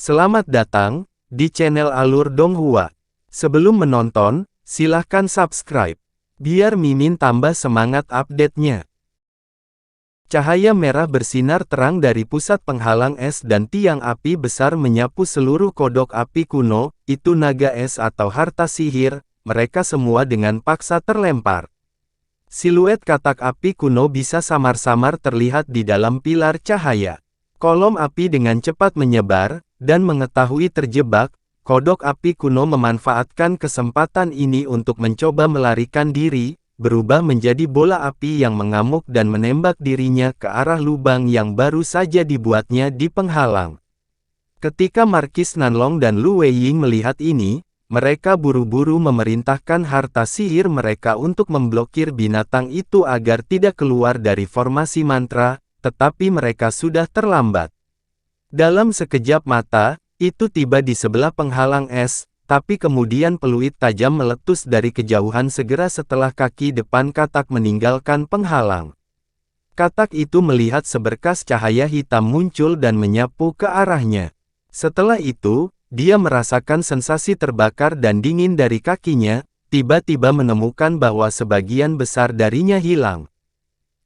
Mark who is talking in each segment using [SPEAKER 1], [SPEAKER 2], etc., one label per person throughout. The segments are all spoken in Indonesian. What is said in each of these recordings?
[SPEAKER 1] Selamat datang di channel Alur Donghua. Sebelum menonton, silahkan subscribe, biar Mimin tambah semangat update-nya. Cahaya merah bersinar terang dari pusat penghalang es dan tiang api besar menyapu seluruh kodok api kuno, itu naga es atau harta sihir, mereka semua dengan paksa terlempar. Siluet katak api kuno bisa samar-samar terlihat di dalam pilar cahaya. Kolom api dengan cepat menyebar, dan mengetahui terjebak, kodok api kuno memanfaatkan kesempatan ini untuk mencoba melarikan diri, berubah menjadi bola api yang mengamuk dan menembak dirinya ke arah lubang yang baru saja dibuatnya di penghalang. Ketika Markis Nanlong dan Lu Weiying melihat ini, mereka buru-buru memerintahkan harta sihir mereka untuk memblokir binatang itu agar tidak keluar dari formasi mantra, tetapi mereka sudah terlambat. Dalam sekejap mata, itu tiba di sebelah penghalang es, tapi kemudian peluit tajam meletus dari kejauhan segera setelah kaki depan katak meninggalkan penghalang. Katak itu melihat seberkas cahaya hitam muncul dan menyapu ke arahnya. Setelah itu, dia merasakan sensasi terbakar dan dingin dari kakinya, tiba-tiba menemukan bahwa sebagian besar darinya hilang.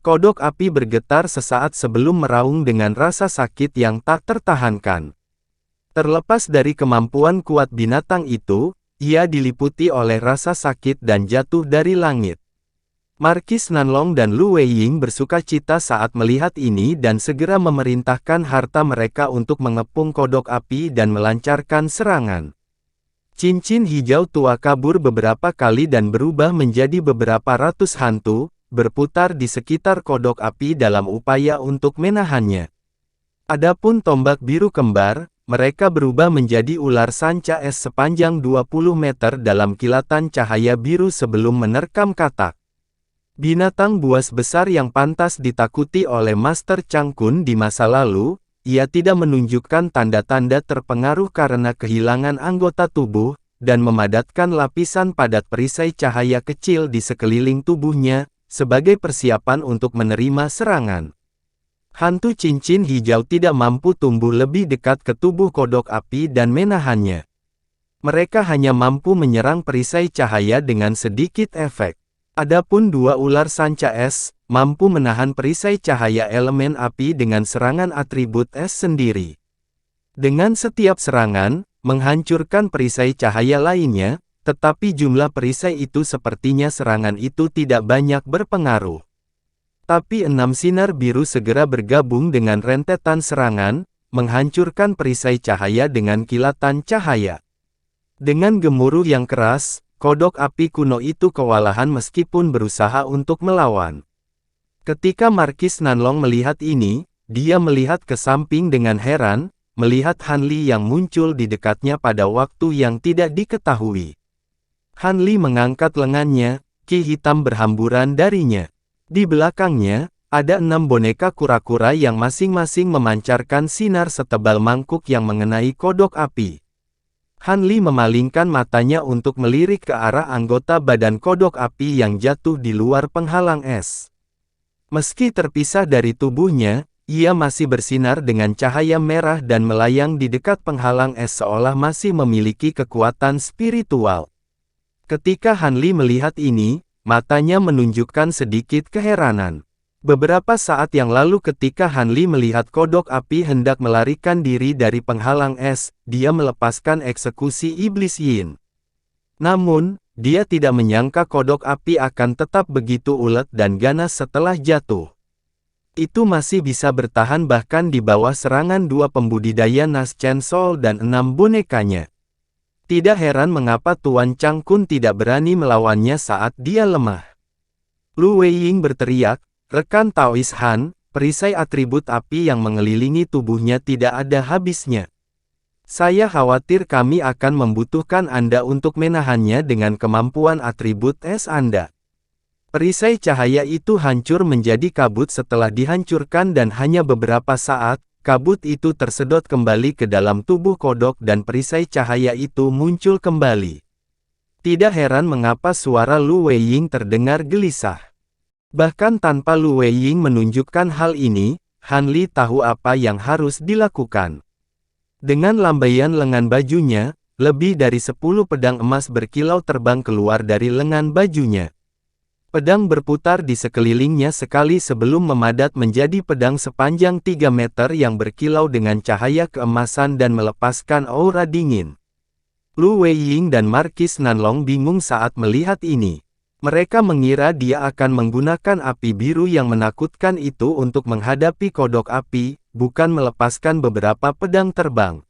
[SPEAKER 1] Kodok api bergetar sesaat sebelum meraung dengan rasa sakit yang tak tertahankan. Terlepas dari kemampuan kuat binatang itu, ia diliputi oleh rasa sakit dan jatuh dari langit. Markis Nanlong dan Lu Weiying bersukacita saat melihat ini dan segera memerintahkan harta mereka untuk mengepung kodok api dan melancarkan serangan. Cincin hijau tua kabur beberapa kali dan berubah menjadi beberapa ratus hantu, berputar di sekitar kodok api dalam upaya untuk menahannya. Adapun tombak biru kembar, mereka berubah menjadi ular sanca es sepanjang 20 meter dalam kilatan cahaya biru sebelum menerkam katak. Binatang buas besar yang pantas ditakuti oleh Master Chang Kun di masa lalu, ia tidak menunjukkan tanda-tanda terpengaruh karena kehilangan anggota tubuh, dan memadatkan lapisan padat perisai cahaya kecil di sekeliling tubuhnya, sebagai persiapan untuk menerima serangan. Hantu cincin hijau tidak mampu tumbuh lebih dekat ke tubuh kodok api dan menahannya. Mereka hanya mampu menyerang perisai cahaya dengan sedikit efek. Adapun dua ular sanca es, mampu menahan perisai cahaya elemen api dengan serangan atribut es sendiri. Dengan setiap serangan, menghancurkan perisai cahaya lainnya, tetapi jumlah perisai itu sepertinya serangan itu tidak banyak berpengaruh. Tapi 6 sinar biru segera bergabung dengan rentetan serangan, menghancurkan perisai cahaya dengan kilatan cahaya. Dengan gemuruh yang keras, kodok api kuno itu kewalahan meskipun berusaha untuk melawan. Ketika Markis Nanlong melihat ini, dia melihat ke samping dengan heran, melihat Han Li yang muncul di dekatnya pada waktu yang tidak diketahui. Han Li mengangkat lengannya, ki hitam berhamburan darinya. Di belakangnya, ada 6 boneka kura-kura yang masing-masing memancarkan sinar setebal mangkuk yang mengenai kodok api. Han Li memalingkan matanya untuk melirik ke arah anggota badan kodok api yang jatuh di luar penghalang es. Meski terpisah dari tubuhnya, ia masih bersinar dengan cahaya merah dan melayang di dekat penghalang es seolah masih memiliki kekuatan spiritual. Ketika Han Li melihat ini, matanya menunjukkan sedikit keheranan. Beberapa saat yang lalu ketika Han Li melihat kodok api hendak melarikan diri dari penghalang es, dia melepaskan eksekusi iblis Yin. Namun, dia tidak menyangka kodok api akan tetap begitu ulet dan ganas setelah jatuh. Itu masih bisa bertahan bahkan di bawah serangan 2 pembudidaya Nas Chen Sol dan 6 bonekanya. Tidak heran mengapa Tuan Chang Kun tidak berani melawannya saat dia lemah. Lu Weiying berteriak, "Rekan Taois Han, perisai atribut api yang mengelilingi tubuhnya tidak ada habisnya. Saya khawatir kami akan membutuhkan Anda untuk menahannya dengan kemampuan atribut es Anda." Perisai cahaya itu hancur menjadi kabut setelah dihancurkan dan hanya beberapa saat, kabut itu tersedot kembali ke dalam tubuh kodok dan perisai cahaya itu muncul kembali. Tidak heran mengapa suara Lu Weiying terdengar gelisah. Bahkan tanpa Lu Weiying menunjukkan hal ini, Han Li tahu apa yang harus dilakukan. Dengan lambaian lengan bajunya, lebih dari 10 pedang emas berkilau terbang keluar dari lengan bajunya. Pedang berputar di sekelilingnya sekali sebelum memadat menjadi pedang sepanjang 3 meter yang berkilau dengan cahaya keemasan dan melepaskan aura dingin. Lu Weiying dan Markis Nanlong bingung saat melihat ini. Mereka mengira dia akan menggunakan api biru yang menakutkan itu untuk menghadapi kodok api, bukan melepaskan beberapa pedang terbang.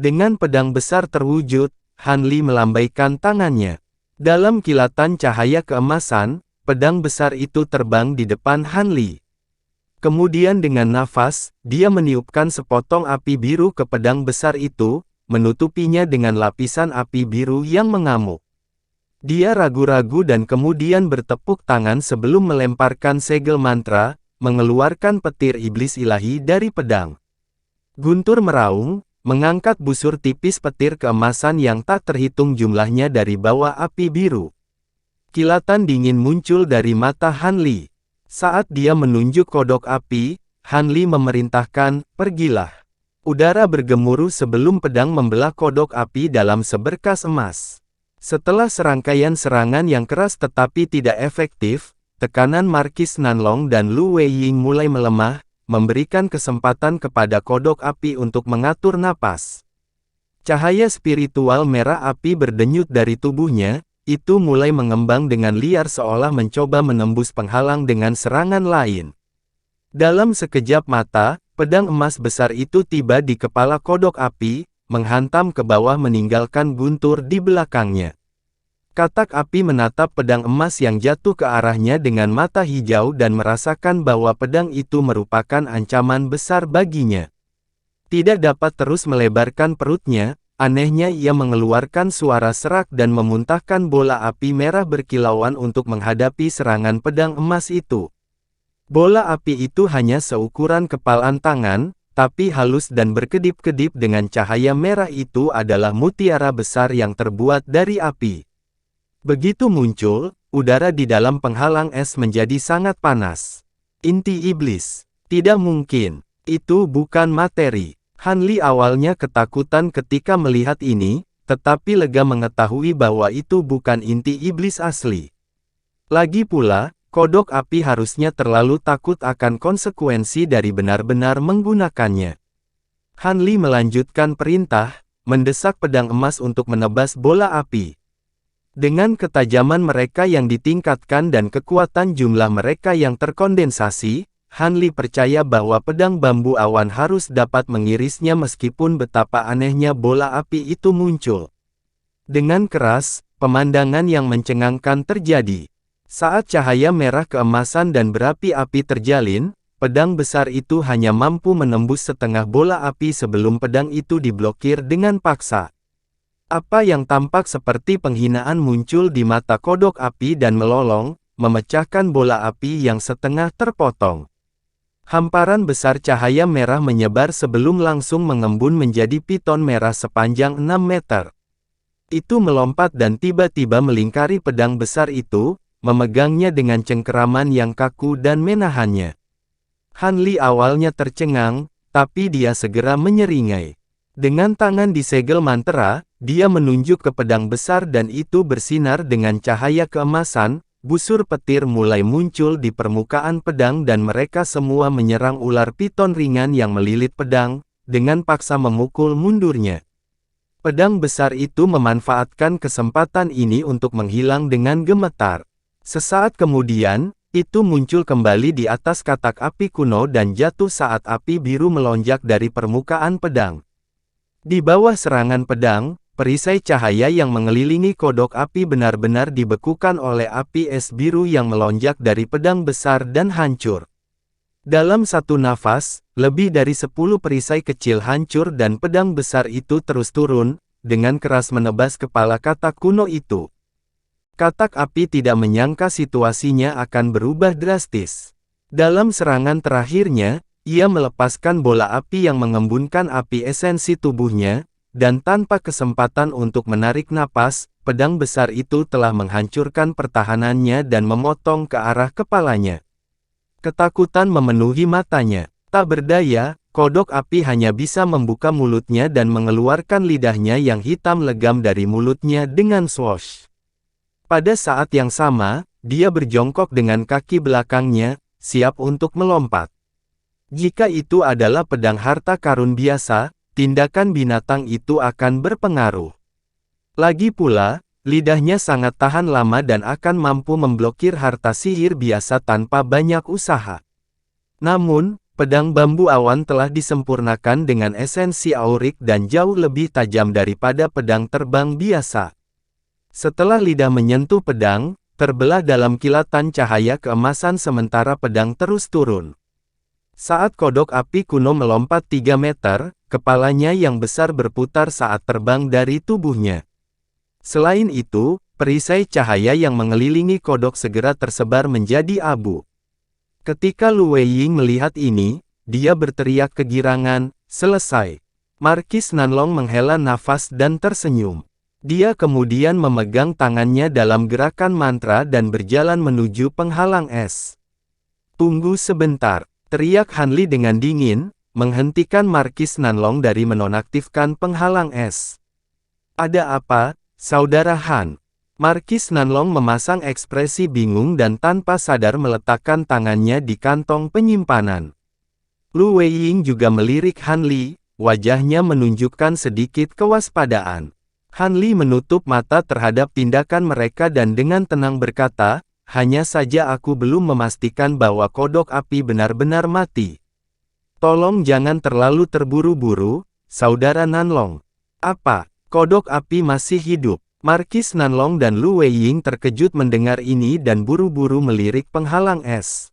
[SPEAKER 1] Dengan pedang besar terwujud, Han Li melambaikan tangannya. Dalam kilatan cahaya keemasan, pedang besar itu terbang di depan Han Li. Kemudian dengan nafas, dia meniupkan sepotong api biru ke pedang besar itu, menutupinya dengan lapisan api biru yang mengamuk. Dia ragu-ragu dan kemudian bertepuk tangan sebelum melemparkan segel mantra, mengeluarkan petir iblis ilahi dari pedang. Guntur meraung, mengangkat busur tipis petir keemasan yang tak terhitung jumlahnya dari bawah api biru. Kilatan dingin muncul dari mata Han Li. Saat dia menunjuk kodok api, Han Li memerintahkan, "Pergilah." Udara bergemuruh sebelum pedang membelah kodok api dalam seberkas emas. Setelah serangkaian serangan yang keras tetapi tidak efektif, tekanan Markis Nanlong dan Lu Weiying mulai melemah, memberikan kesempatan kepada kodok api untuk mengatur napas. Cahaya spiritual merah api berdenyut dari tubuhnya, itu mulai mengembang dengan liar seolah mencoba menembus penghalang dengan serangan lain. Dalam sekejap mata, pedang emas besar itu tiba di kepala kodok api, menghantam ke bawah meninggalkan guntur di belakangnya. Katak api menatap pedang emas yang jatuh ke arahnya dengan mata hijau dan merasakan bahwa pedang itu merupakan ancaman besar baginya. Tidak dapat terus melebarkan perutnya, anehnya ia mengeluarkan suara serak dan memuntahkan bola api merah berkilauan untuk menghadapi serangan pedang emas itu. Bola api itu hanya seukuran kepalan tangan, tapi halus dan berkedip-kedip dengan cahaya merah itu adalah mutiara besar yang terbuat dari api. Begitu muncul, udara di dalam penghalang es menjadi sangat panas. Inti iblis. Tidak mungkin. Itu bukan materi. Han Li awalnya ketakutan ketika melihat ini, tetapi lega mengetahui bahwa itu bukan inti iblis asli. Lagi pula, kodok api harusnya terlalu takut akan konsekuensi dari benar-benar menggunakannya. Han Li melanjutkan perintah, mendesak pedang emas untuk menebas bola api. Dengan ketajaman mereka yang ditingkatkan dan kekuatan jumlah mereka yang terkondensasi, Han Li percaya bahwa pedang bambu awan harus dapat mengirisnya meskipun betapa anehnya bola api itu muncul. Dengan keras, pemandangan yang mencengangkan terjadi. Saat cahaya merah keemasan dan berapi-api terjalin, pedang besar itu hanya mampu menembus setengah bola api sebelum pedang itu diblokir dengan paksa. Apa yang tampak seperti penghinaan muncul di mata kodok api dan melolong, memecahkan bola api yang setengah terpotong. Hamparan besar cahaya merah menyebar sebelum langsung mengembun menjadi piton merah sepanjang 6 meter. Itu melompat dan tiba-tiba melingkari pedang besar itu, memegangnya dengan cengkeraman yang kaku dan menahannya. Han Li awalnya tercengang, tapi dia segera menyeringai. Dengan tangan disegel mantra, dia menunjuk ke pedang besar dan itu bersinar dengan cahaya keemasan, busur petir mulai muncul di permukaan pedang dan mereka semua menyerang ular piton ringan yang melilit pedang, dengan paksa memukul mundurnya. Pedang besar itu memanfaatkan kesempatan ini untuk menghilang dengan gemetar. Sesaat kemudian, itu muncul kembali di atas katak api kuno dan jatuh saat api biru melonjak dari permukaan pedang. Di bawah serangan pedang, perisai cahaya yang mengelilingi kodok api benar-benar dibekukan oleh api es biru yang melonjak dari pedang besar dan hancur. Dalam satu nafas, lebih dari 10 perisai kecil hancur dan pedang besar itu terus turun, dengan keras menebas kepala katak kuno itu. Katak api tidak menyangka situasinya akan berubah drastis. Dalam serangan terakhirnya, ia melepaskan bola api yang mengembunkan api esensi tubuhnya, dan tanpa kesempatan untuk menarik napas, pedang besar itu telah menghancurkan pertahanannya dan memotong ke arah kepalanya. Ketakutan memenuhi matanya. Tak berdaya, kodok api hanya bisa membuka mulutnya dan mengeluarkan lidahnya yang hitam legam dari mulutnya dengan swoosh. Pada saat yang sama, dia berjongkok dengan kaki belakangnya, siap untuk melompat. Jika itu adalah pedang harta karun biasa, tindakan binatang itu akan berpengaruh. Lagi pula, lidahnya sangat tahan lama dan akan mampu memblokir harta sihir biasa tanpa banyak usaha. Namun, pedang bambu awan telah disempurnakan dengan esensi aurik dan jauh lebih tajam daripada pedang terbang biasa. Setelah lidah menyentuh pedang, terbelah dalam kilatan cahaya keemasan sementara pedang terus turun. Saat kodok api kuno melompat 3 meter, kepalanya yang besar berputar saat terbang dari tubuhnya. Selain itu, perisai cahaya yang mengelilingi kodok segera tersebar menjadi abu. Ketika Lu Weiying melihat ini, dia berteriak kegirangan, "Selesai!" Markis Nanlong menghela nafas dan tersenyum. Dia kemudian memegang tangannya dalam gerakan mantra dan berjalan menuju penghalang es. "Tunggu sebentar!" teriak Han Li dengan dingin, menghentikan Markis Nanlong dari menonaktifkan penghalang es. "Ada apa, Saudara Han?" Markis Nanlong memasang ekspresi bingung dan tanpa sadar meletakkan tangannya di kantong penyimpanan. Lu Weiying juga melirik Han Li, wajahnya menunjukkan sedikit kewaspadaan. Han Li menutup mata terhadap tindakan mereka dan dengan tenang berkata, "Hanya saja aku belum memastikan bahwa kodok api benar-benar mati. Tolong jangan terlalu terburu-buru, Saudara Nanlong." "Apa, kodok api masih hidup?" Markis Nanlong dan Lu Weiying terkejut mendengar ini dan buru-buru melirik penghalang es.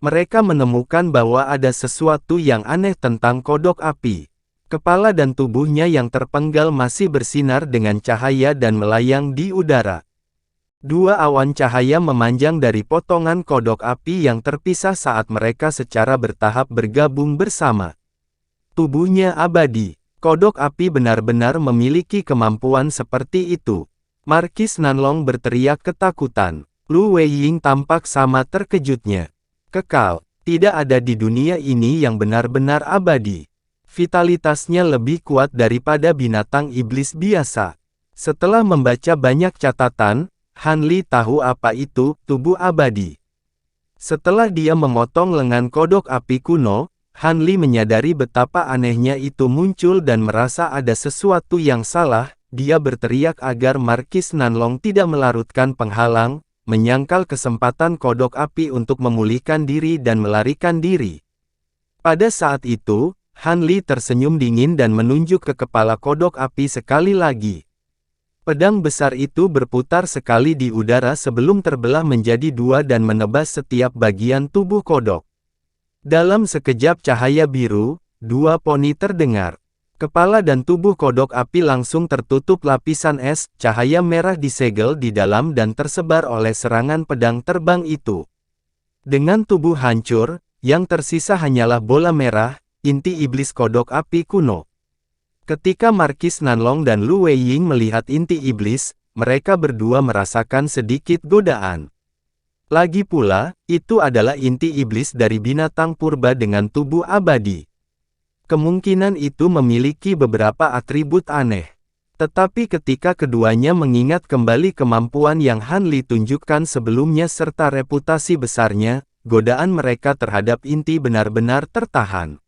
[SPEAKER 1] Mereka menemukan bahwa ada sesuatu yang aneh tentang kodok api. Kepala dan tubuhnya yang terpenggal masih bersinar dengan cahaya dan melayang di udara. Dua awan cahaya memanjang dari potongan kodok api yang terpisah saat mereka secara bertahap bergabung bersama. Tubuhnya abadi. Kodok api benar-benar memiliki kemampuan seperti itu. Markis Nanlong berteriak ketakutan. Lu Weiying tampak sama terkejutnya. Kekal, tidak ada di dunia ini yang benar-benar abadi. Vitalitasnya lebih kuat daripada binatang iblis biasa. Setelah membaca banyak catatan, Han Li tahu apa itu tubuh abadi. Setelah dia memotong lengan kodok api kuno, Han Li menyadari betapa anehnya itu muncul dan merasa ada sesuatu yang salah. Dia berteriak agar Markis Nanlong tidak melarutkan penghalang, menyangkal kesempatan kodok api untuk memulihkan diri dan melarikan diri. Pada saat itu, Han Li tersenyum dingin dan menunjuk ke kepala kodok api sekali lagi. Pedang besar itu berputar sekali di udara sebelum terbelah menjadi dua dan menebas setiap bagian tubuh kodok. Dalam sekejap cahaya biru, dua poni terdengar. Kepala dan tubuh kodok api langsung tertutup lapisan es, cahaya merah disegel di dalam dan tersebar oleh serangan pedang terbang itu. Dengan tubuh hancur, yang tersisa hanyalah bola merah, inti iblis kodok api kuno. Ketika Markis Nanlong dan Lu Weiying melihat inti iblis, mereka berdua merasakan sedikit godaan. Lagi pula, itu adalah inti iblis dari binatang purba dengan tubuh abadi. Kemungkinan itu memiliki beberapa atribut aneh. Tetapi ketika keduanya mengingat kembali kemampuan yang Han Li tunjukkan sebelumnya serta reputasi besarnya, godaan mereka terhadap inti benar-benar tertahan.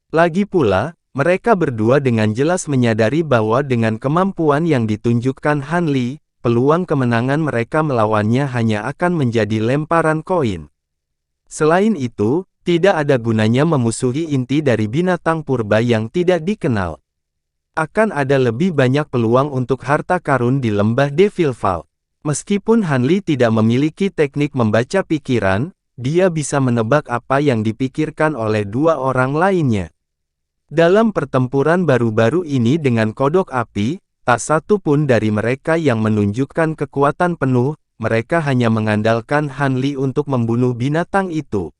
[SPEAKER 1] Lagi pula, mereka berdua dengan jelas menyadari bahwa dengan kemampuan yang ditunjukkan Han Li, peluang kemenangan mereka melawannya hanya akan menjadi lemparan koin. Selain itu, tidak ada gunanya memusuhi inti dari binatang purba yang tidak dikenal. Akan ada lebih banyak peluang untuk harta karun di lembah Devil Vault. Meskipun Han Li tidak memiliki teknik membaca pikiran, dia bisa menebak apa yang dipikirkan oleh dua orang lainnya. Dalam pertempuran baru-baru ini dengan kodok api, tak satu pun dari mereka yang menunjukkan kekuatan penuh, mereka hanya mengandalkan Han Li untuk membunuh binatang itu.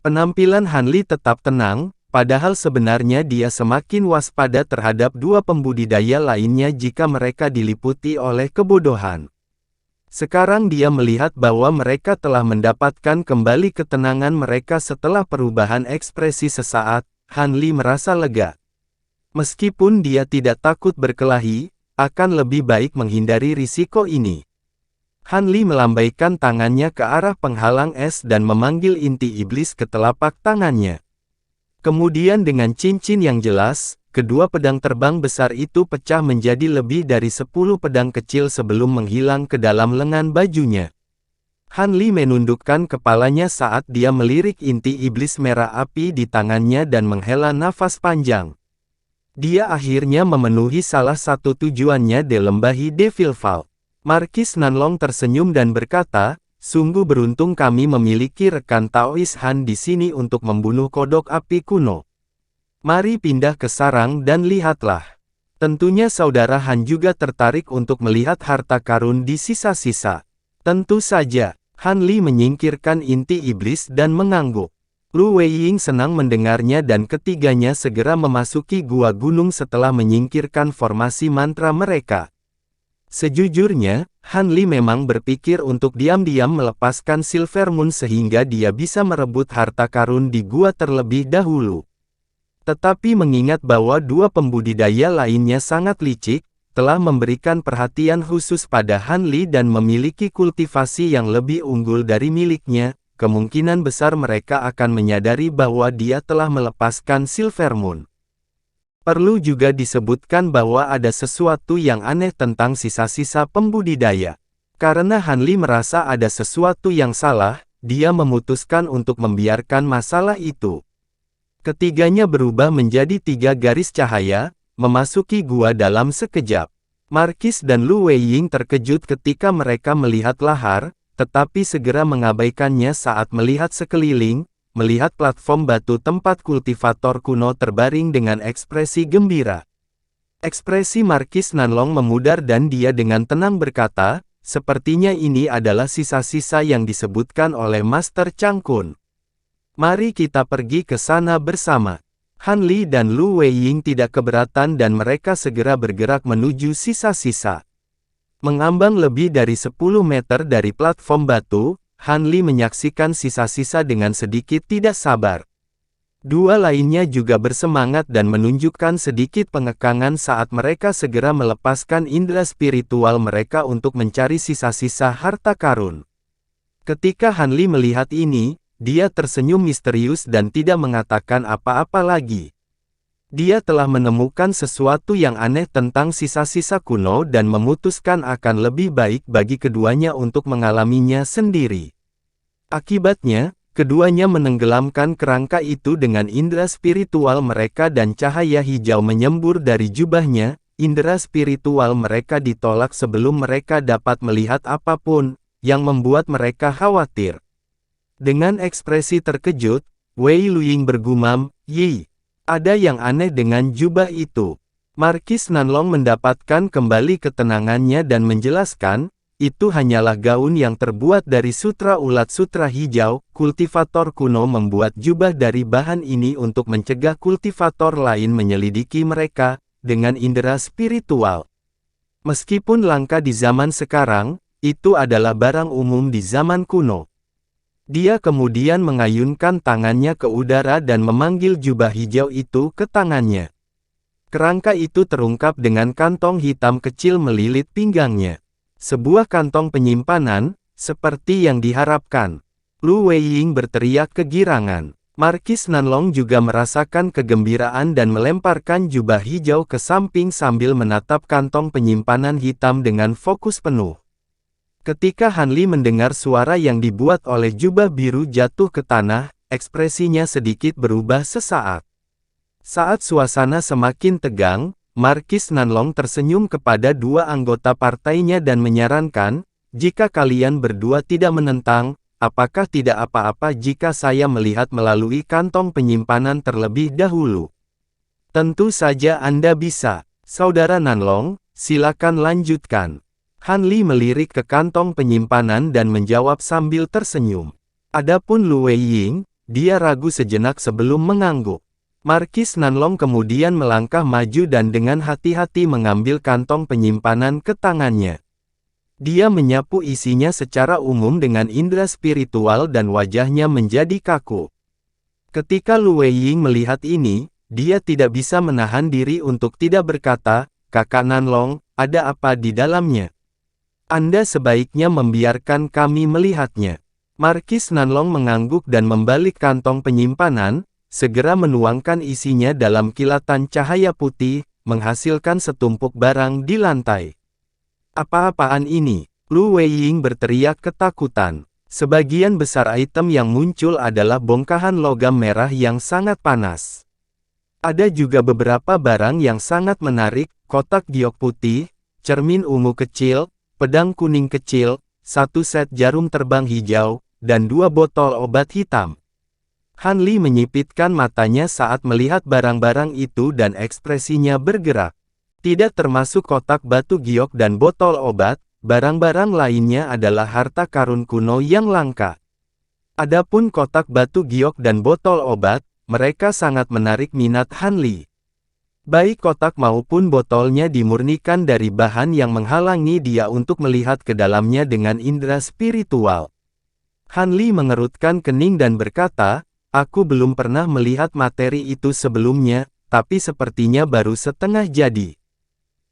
[SPEAKER 1] Penampilan Han Li tetap tenang, padahal sebenarnya dia semakin waspada terhadap dua pembudidaya lainnya jika mereka diliputi oleh kebodohan. Sekarang dia melihat bahwa mereka telah mendapatkan kembali ketenangan mereka setelah perubahan ekspresi sesaat. Han Li merasa lega. Meskipun dia tidak takut berkelahi, akan lebih baik menghindari risiko ini. Han Li melambaikan tangannya ke arah penghalang es dan memanggil inti iblis ke telapak tangannya. Kemudian dengan cincin yang jelas, kedua pedang terbang besar itu pecah menjadi lebih dari 10 pedang kecil sebelum menghilang ke dalam lengan bajunya. Han Li menundukkan kepalanya saat dia melirik inti iblis merah api di tangannya dan menghela nafas panjang. Dia akhirnya memenuhi salah satu tujuannya di lembah Devil Vault. Markis Nanlong tersenyum dan berkata, "Sungguh beruntung kami memiliki rekan Taois Han di sini untuk membunuh kodok api kuno. Mari pindah ke sarang dan lihatlah." Tentunya saudara Han juga tertarik untuk melihat harta karun di sisa-sisa. Tentu saja, Han Li menyingkirkan inti iblis dan mengangguk. Lu Weiying senang mendengarnya dan ketiganya segera memasuki gua gunung setelah menyingkirkan formasi mantra mereka. Sejujurnya, Han Li memang berpikir untuk diam-diam melepaskan Silver Moon sehingga dia bisa merebut harta karun di gua terlebih dahulu. Tetapi mengingat bahwa dua pembudidaya lainnya sangat licik, telah memberikan perhatian khusus pada Han Li dan memiliki kultivasi yang lebih unggul dari miliknya, kemungkinan besar mereka akan menyadari bahwa dia telah melepaskan Silver Moon. Perlu juga disebutkan bahwa ada sesuatu yang aneh tentang sisa-sisa pembudidaya. Karena Han Li merasa ada sesuatu yang salah, dia memutuskan untuk membiarkan masalah itu. Ketiganya berubah menjadi 3 garis cahaya, memasuki gua dalam sekejap. Markis dan Lu Weiying terkejut ketika mereka melihat lahar, tetapi segera mengabaikannya saat melihat sekeliling, melihat platform batu tempat kultivator kuno terbaring dengan ekspresi gembira. Ekspresi Markis Nanlong memudar dan dia dengan tenang berkata, "Sepertinya ini adalah sisa-sisa yang disebutkan oleh Master Chang Kun. Mari kita pergi ke sana bersama." Han Li dan Lu Weiying tidak keberatan dan mereka segera bergerak menuju sisa-sisa. Mengambang lebih dari 10 meter dari platform batu, Han Li menyaksikan sisa-sisa dengan sedikit tidak sabar. Dua lainnya juga bersemangat dan menunjukkan sedikit pengekangan saat mereka segera melepaskan indera spiritual mereka untuk mencari sisa-sisa harta karun. Ketika Han Li melihat ini, dia tersenyum misterius dan tidak mengatakan apa-apa lagi. Dia telah menemukan sesuatu yang aneh tentang sisa-sisa kuno dan memutuskan akan lebih baik bagi keduanya untuk mengalaminya sendiri. Akibatnya, keduanya menenggelamkan kerangka itu dengan indera spiritual mereka dan cahaya hijau menyembur dari jubahnya. Indera spiritual mereka ditolak sebelum mereka dapat melihat apapun, yang membuat mereka khawatir. Dengan ekspresi terkejut, Wei Luying bergumam, "Yi, ada yang aneh dengan jubah itu." Markis Nanlong mendapatkan kembali ketenangannya dan menjelaskan, itu hanyalah gaun yang terbuat dari sutra ulat sutra hijau. Kultivator kuno membuat jubah dari bahan ini untuk mencegah kultivator lain menyelidiki mereka, dengan indera spiritual. Meskipun langka di zaman sekarang, itu adalah barang umum di zaman kuno. Dia kemudian mengayunkan tangannya ke udara dan memanggil jubah hijau itu ke tangannya. Kerangka itu terungkap dengan kantong hitam kecil melilit pinggangnya. Sebuah kantong penyimpanan, seperti yang diharapkan. Lu Weiying berteriak kegirangan. Markis Nanlong juga merasakan kegembiraan dan melemparkan jubah hijau ke samping sambil menatap kantong penyimpanan hitam dengan fokus penuh. Ketika Han Li mendengar suara yang dibuat oleh jubah biru jatuh ke tanah, ekspresinya sedikit berubah sesaat. Saat suasana semakin tegang, Markis Nanlong tersenyum kepada dua anggota partainya dan menyarankan, "Jika kalian berdua tidak menentang, apakah tidak apa-apa jika saya melihat melalui kantong penyimpanan terlebih dahulu?" "Tentu saja Anda bisa, Saudara Nanlong, silakan lanjutkan." Han Li melirik ke kantong penyimpanan dan menjawab sambil tersenyum. Adapun Lu Weiying, dia ragu sejenak sebelum mengangguk. Markis Nanlong kemudian melangkah maju dan dengan hati-hati mengambil kantong penyimpanan ke tangannya. Dia menyapu isinya secara umum dengan indera spiritual dan wajahnya menjadi kaku. Ketika Lu Weiying melihat ini, dia tidak bisa menahan diri untuk tidak berkata, "Kakak Nanlong, ada apa di dalamnya? Anda sebaiknya membiarkan kami melihatnya." Markis Nanlong mengangguk dan membalik kantong penyimpanan, segera menuangkan isinya dalam kilatan cahaya putih, menghasilkan setumpuk barang di lantai. "Apa-apaan ini?" Lu Weiying berteriak ketakutan. Sebagian besar item yang muncul adalah bongkahan logam merah yang sangat panas. Ada juga beberapa barang yang sangat menarik, kotak giok putih, cermin ungu kecil, pedang kuning kecil, satu set jarum terbang hijau, dan 2 botol obat hitam. Han Li menyipitkan matanya saat melihat barang-barang itu dan ekspresinya bergerak. Tidak termasuk kotak batu giok dan botol obat, barang-barang lainnya adalah harta karun kuno yang langka. Adapun kotak batu giok dan botol obat, mereka sangat menarik minat Han Li. Baik kotak maupun botolnya dimurnikan dari bahan yang menghalangi dia untuk melihat ke dalamnya dengan indera spiritual. Han Li mengerutkan kening dan berkata, "Aku belum pernah melihat materi itu sebelumnya, tapi sepertinya baru setengah jadi."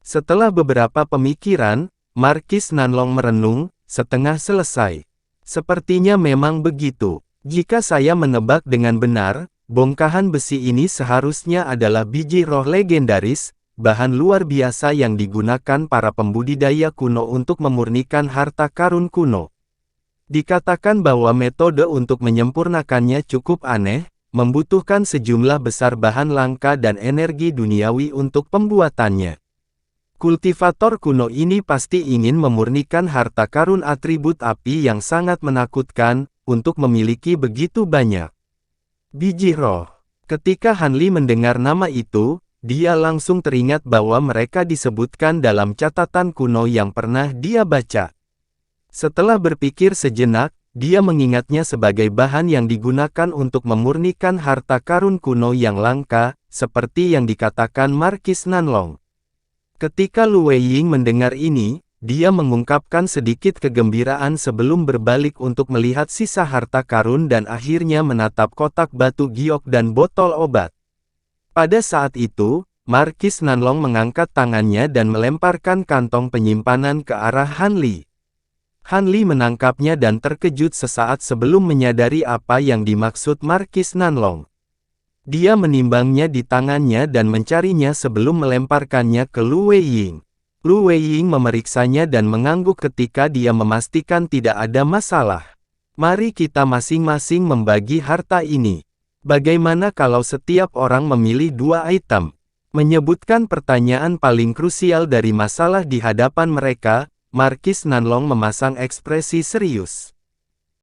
[SPEAKER 1] Setelah beberapa pemikiran, Markis Nanlong merenung, "Setengah selesai. Sepertinya memang begitu. Jika saya menebak dengan benar, bongkahan besi ini seharusnya adalah biji roh legendaris, bahan luar biasa yang digunakan para pembudidaya kuno untuk memurnikan harta karun kuno. Dikatakan bahwa metode untuk menyempurnakannya cukup aneh, membutuhkan sejumlah besar bahan langka dan energi duniawi untuk pembuatannya. Kultivator kuno ini pasti ingin memurnikan harta karun atribut api yang sangat menakutkan, untuk memiliki begitu banyak biji roh." Ketika Han Li mendengar nama itu, dia langsung teringat bahwa mereka disebutkan dalam catatan kuno yang pernah dia baca. Setelah berpikir sejenak, dia mengingatnya sebagai bahan yang digunakan untuk memurnikan harta karun kuno yang langka, seperti yang dikatakan Markis Nanlong. Ketika Lu Weiying mendengar ini, dia mengungkapkan sedikit kegembiraan sebelum berbalik untuk melihat sisa harta karun dan akhirnya menatap kotak batu giok dan botol obat. Pada saat itu, Markis Nanlong mengangkat tangannya dan melemparkan kantong penyimpanan ke arah Han Li. Han Li menangkapnya dan terkejut sesaat sebelum menyadari apa yang dimaksud Markis Nanlong. Dia menimbangnya di tangannya dan mencarinya sebelum melemparkannya ke Lu Weiying. Lu Weiying memeriksanya dan mengangguk ketika dia memastikan tidak ada masalah. "Mari kita masing-masing membagi harta ini. Bagaimana kalau setiap orang memilih 2 item?" Menyebutkan pertanyaan paling krusial dari masalah di hadapan mereka, Markis Nanlong memasang ekspresi serius.